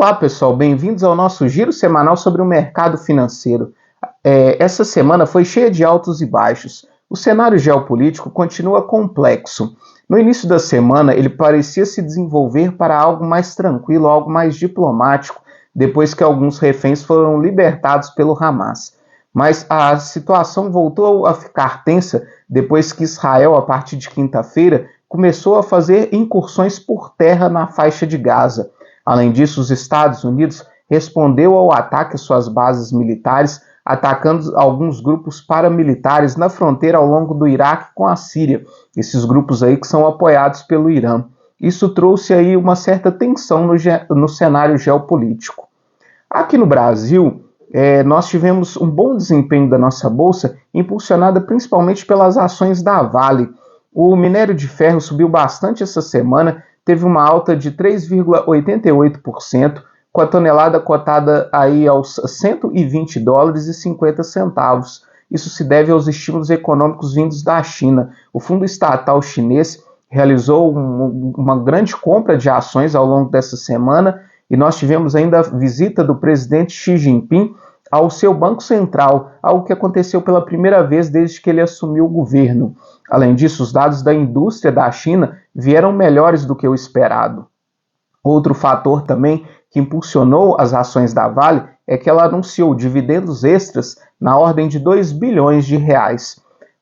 Olá, pessoal, bem-vindos ao nosso giro semanal sobre o mercado financeiro. Essa semana foi cheia de altos e baixos. O cenário geopolítico continua complexo. No início da semana, ele parecia se desenvolver para algo mais tranquilo, algo mais diplomático, depois que alguns reféns foram libertados pelo Hamas. Mas a situação voltou a ficar tensa depois que Israel, a partir de quinta-feira, começou a fazer incursões por terra na faixa de Gaza. Além disso, os Estados Unidos respondeu ao ataque às suas bases militares, atacando alguns grupos paramilitares na fronteira ao longo do Iraque com a Síria. Esses grupos aí que são apoiados pelo Irã. Isso trouxe aí uma certa tensão no cenário geopolítico. Aqui no Brasil, nós tivemos um bom desempenho da nossa bolsa, impulsionada principalmente pelas ações da Vale. O minério de ferro subiu bastante essa semana, teve uma alta de 3,88%, com a tonelada cotada aí aos $120,50. Isso se deve aos estímulos econômicos vindos da China. O fundo estatal chinês realizou uma grande compra de ações ao longo dessa semana e nós tivemos ainda a visita do presidente Xi Jinping ao seu Banco Central, algo que aconteceu pela primeira vez desde que ele assumiu o governo. Além disso, os dados da indústria da China vieram melhores do que o esperado. Outro fator também que impulsionou as ações da Vale é que ela anunciou dividendos extras na ordem de R$2 bilhões.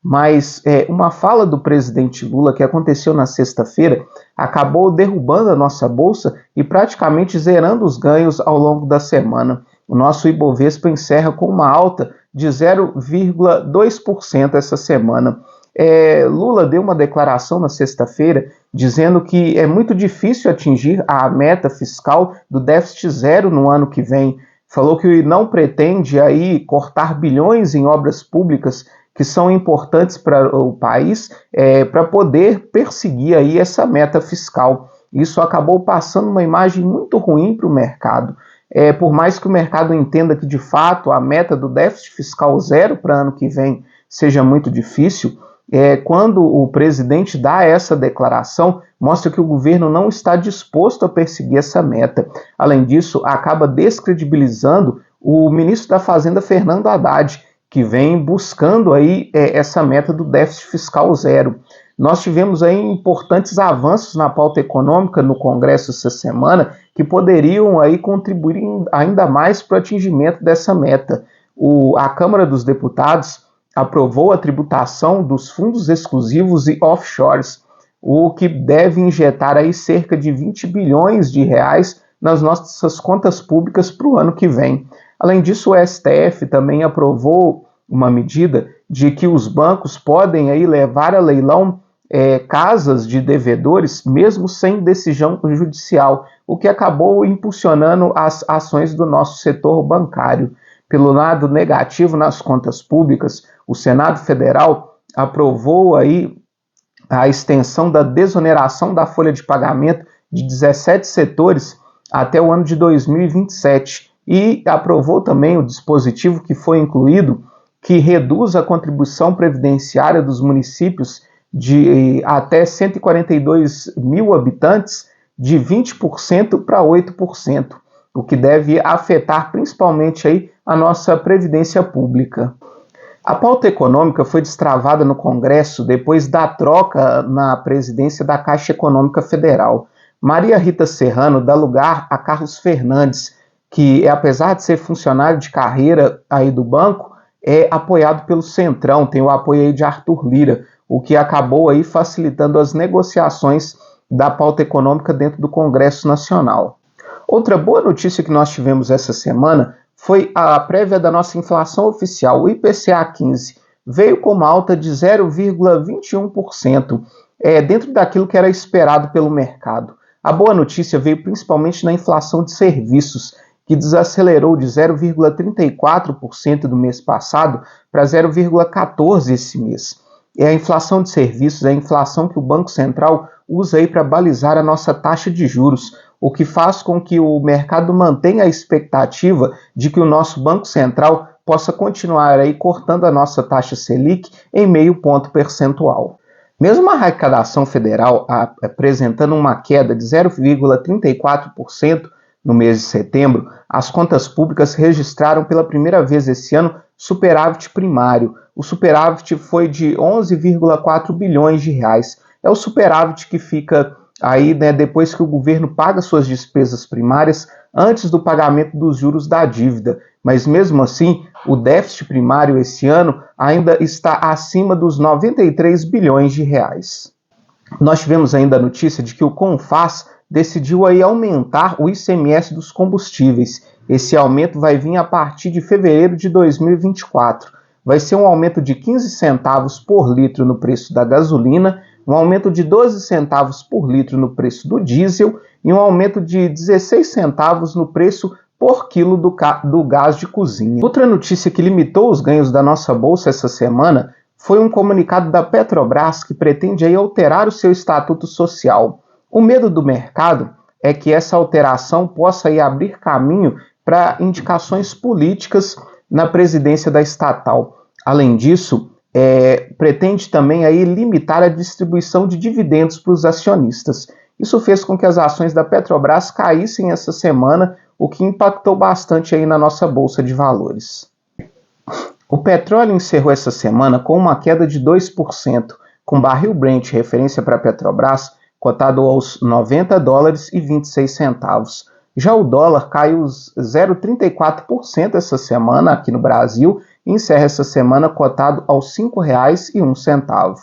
Mas uma fala do presidente Lula que aconteceu na sexta-feira acabou derrubando a nossa bolsa e praticamente zerando os ganhos ao longo da semana. O nosso Ibovespa encerra com uma alta de 0,2% essa semana. Lula deu uma declaração na sexta-feira dizendo que é muito difícil atingir a meta fiscal do déficit zero no ano que vem. Falou que não pretende aí cortar bilhões em obras públicas que são importantes para o país para poder perseguir aí essa meta fiscal. Isso acabou passando uma imagem muito ruim para o mercado. Por mais que o mercado entenda que, de fato, a meta do déficit fiscal zero para ano que vem seja muito difícil, quando o presidente dá essa declaração, mostra que o governo não está disposto a perseguir essa meta. Além disso, acaba descredibilizando o ministro da Fazenda, Fernando Haddad, que vem buscando aí essa meta do déficit fiscal zero. Nós tivemos aí importantes avanços na pauta econômica no Congresso essa semana que poderiam aí contribuir ainda mais para o atingimento dessa meta. A Câmara dos Deputados aprovou a tributação dos fundos exclusivos e offshores, o que deve injetar aí cerca de R$20 bilhões nas nossas contas públicas para o ano que vem. Além disso, o STF também aprovou uma medida de que os bancos podem aí levar a leilão casas de devedores, mesmo sem decisão judicial, o que acabou impulsionando as ações do nosso setor bancário. Pelo lado negativo nas contas públicas, o Senado Federal aprovou aí a extensão da desoneração da folha de pagamento de 17 setores até o ano de 2027 e aprovou também o dispositivo que foi incluído que reduz a contribuição previdenciária dos municípios de até 142 mil habitantes de 20% para 8%, o que deve afetar principalmente aí a nossa previdência pública. A pauta econômica foi destravada no Congresso depois da troca na presidência da Caixa Econômica Federal. Maria Rita Serrano dá lugar a Carlos Fernandes, que apesar de ser funcionário de carreira aí do banco, é apoiado pelo Centrão, tem o apoio aí de Arthur Lira, o que acabou aí facilitando as negociações da pauta econômica dentro do Congresso Nacional. Outra boa notícia que nós tivemos essa semana foi a prévia da nossa inflação oficial, o IPCA 15, veio com uma alta de 0,21%, dentro daquilo que era esperado pelo mercado. A boa notícia veio principalmente na inflação de serviços, que desacelerou de 0,34% do mês passado para 0,14% esse mês. A inflação de serviços é a inflação que o Banco Central usa aí para balizar a nossa taxa de juros, o que faz com que o mercado mantenha a expectativa de que o nosso Banco Central possa continuar aí cortando a nossa taxa Selic em 0,5 ponto percentual. Mesmo a arrecadação federal apresentando uma queda de 0,34%, No mês de setembro, as contas públicas registraram pela primeira vez esse ano superávit primário. O superávit foi de 11,4 bilhões de reais. É o superávit que fica aí, né, depois que o governo paga suas despesas primárias antes do pagamento dos juros da dívida. Mas mesmo assim, o déficit primário esse ano ainda está acima dos 93 bilhões de reais. Nós tivemos ainda a notícia de que o CONFAZ decidiu aí aumentar o ICMS dos combustíveis. Esse aumento vai vir a partir de fevereiro de 2024. Vai ser um aumento de 15 centavos por litro no preço da gasolina, um aumento de 12 centavos por litro no preço do diesel e um aumento de 16 centavos no preço por quilo do gás de cozinha. Outra notícia que limitou os ganhos da nossa bolsa essa semana foi um comunicado da Petrobras que pretende aí alterar o seu estatuto social. O medo do mercado é que essa alteração possa aí abrir caminho para indicações políticas na presidência da estatal. Além disso, pretende também aí limitar a distribuição de dividendos para os acionistas. Isso fez com que as ações da Petrobras caíssem essa semana, o que impactou bastante aí na nossa bolsa de valores. O petróleo encerrou essa semana com uma queda de 2%, com barril Brent, referência para a Petrobras, cotado aos $90,26. Já o dólar caiu 0,34% essa semana aqui no Brasil e encerra essa semana cotado aos R$ 5,01.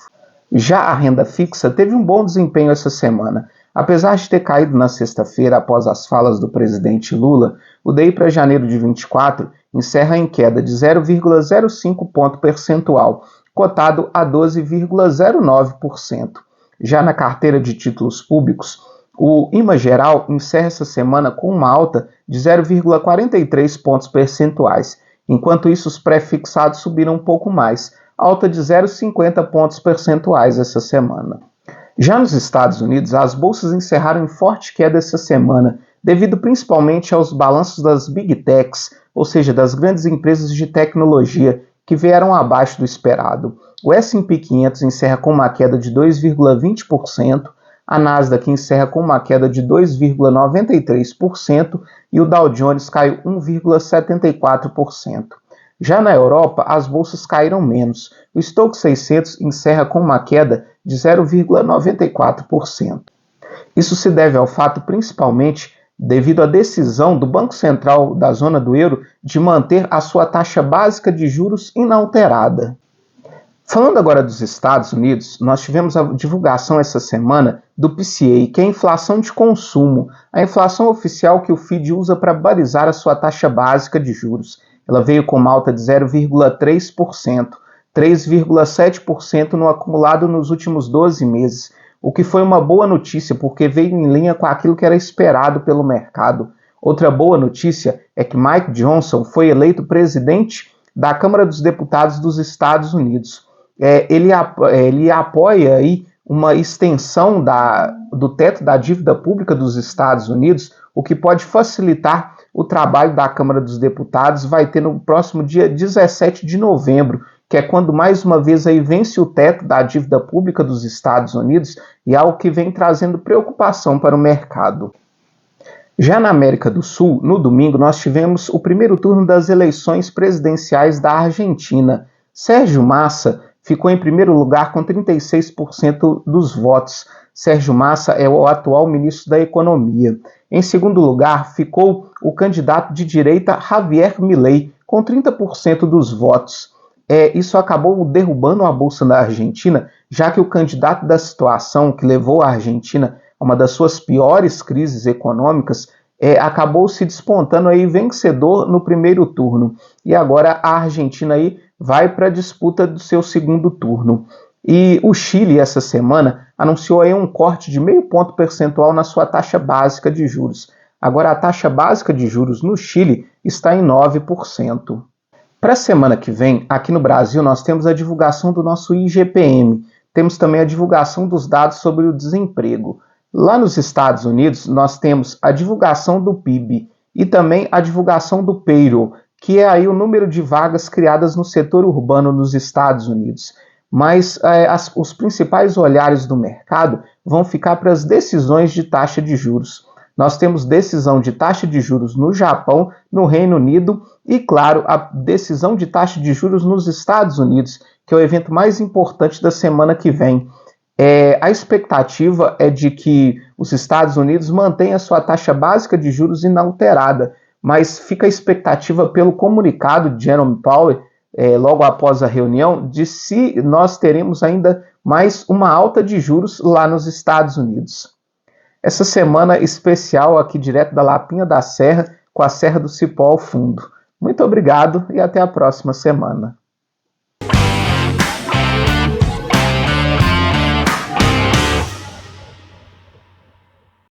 Já a renda fixa teve um bom desempenho essa semana. Apesar de ter caído na sexta-feira após as falas do presidente Lula, o DI para janeiro de 24 encerra em queda de 0,05 ponto percentual, cotado a 12,09%. Já na carteira de títulos públicos, o IMA-Geral encerra essa semana com uma alta de 0,43 pontos percentuais. Enquanto isso, os pré-fixados subiram um pouco mais, alta de 0,50 pontos percentuais essa semana. Já nos Estados Unidos, as bolsas encerraram em forte queda essa semana, devido principalmente aos balanços das Big Techs, ou seja, das grandes empresas de tecnologia, que vieram abaixo do esperado. O S&P 500 encerra com uma queda de 2,20%, a Nasdaq encerra com uma queda de 2,93% e o Dow Jones caiu 1,74%. Já na Europa, as bolsas caíram menos. O Stoxx 600 encerra com uma queda de 0,94%. Isso se deve ao fato principalmente devido à decisão do Banco Central da zona do euro de manter a sua taxa básica de juros inalterada. Falando agora dos Estados Unidos, nós tivemos a divulgação essa semana do PCA, que é a inflação de consumo, a inflação oficial que o FED usa para balizar a sua taxa básica de juros. Ela veio com uma alta de 0,3%, 3,7% no acumulado nos últimos 12 meses, o que foi uma boa notícia, porque veio em linha com aquilo que era esperado pelo mercado. Outra boa notícia é que Mike Johnson foi eleito presidente da Câmara dos Deputados dos Estados Unidos. Ele apoia aí uma extensão do teto da dívida pública dos Estados Unidos, o que pode facilitar o trabalho da Câmara dos Deputados. Vai ter no próximo dia 17 de novembro, que é quando mais uma vez aí vence o teto da dívida pública dos Estados Unidos, e algo que vem trazendo preocupação para o mercado. Já na América do Sul, no domingo, nós tivemos o primeiro turno das eleições presidenciais da Argentina. Sérgio Massa ficou em primeiro lugar com 36% dos votos. Sérgio Massa é o atual ministro da Economia. Em segundo lugar, ficou o candidato de direita Javier Milei, com 30% dos votos. Isso acabou derrubando a Bolsa da Argentina, já que o candidato da situação, que levou a Argentina a uma das suas piores crises econômicas, acabou se despontando aí vencedor no primeiro turno. E agora a Argentina aí vai para a disputa do seu segundo turno. E o Chile, essa semana, anunciou aí um corte de 0,5 ponto percentual na sua taxa básica de juros. Agora a taxa básica de juros no Chile está em 9%. Para a semana que vem, aqui no Brasil, nós temos a divulgação do nosso IGPM. Temos também a divulgação dos dados sobre o desemprego. Lá nos Estados Unidos, nós temos a divulgação do PIB e também a divulgação do payroll, que é aí o número de vagas criadas no setor urbano nos Estados Unidos. Mas os principais olhares do mercado vão ficar para as decisões de taxa de juros. Nós temos decisão de taxa de juros no Japão, no Reino Unido e, claro, a decisão de taxa de juros nos Estados Unidos, que é o evento mais importante da semana que vem. A expectativa é de que os Estados Unidos mantenham a sua taxa básica de juros inalterada, mas fica a expectativa pelo comunicado de Jerome Powell, logo após a reunião, de se nós teremos ainda mais uma alta de juros lá nos Estados Unidos. Essa semana especial aqui direto da Lapinha da Serra, com a Serra do Cipó ao fundo. Muito obrigado e até a próxima semana.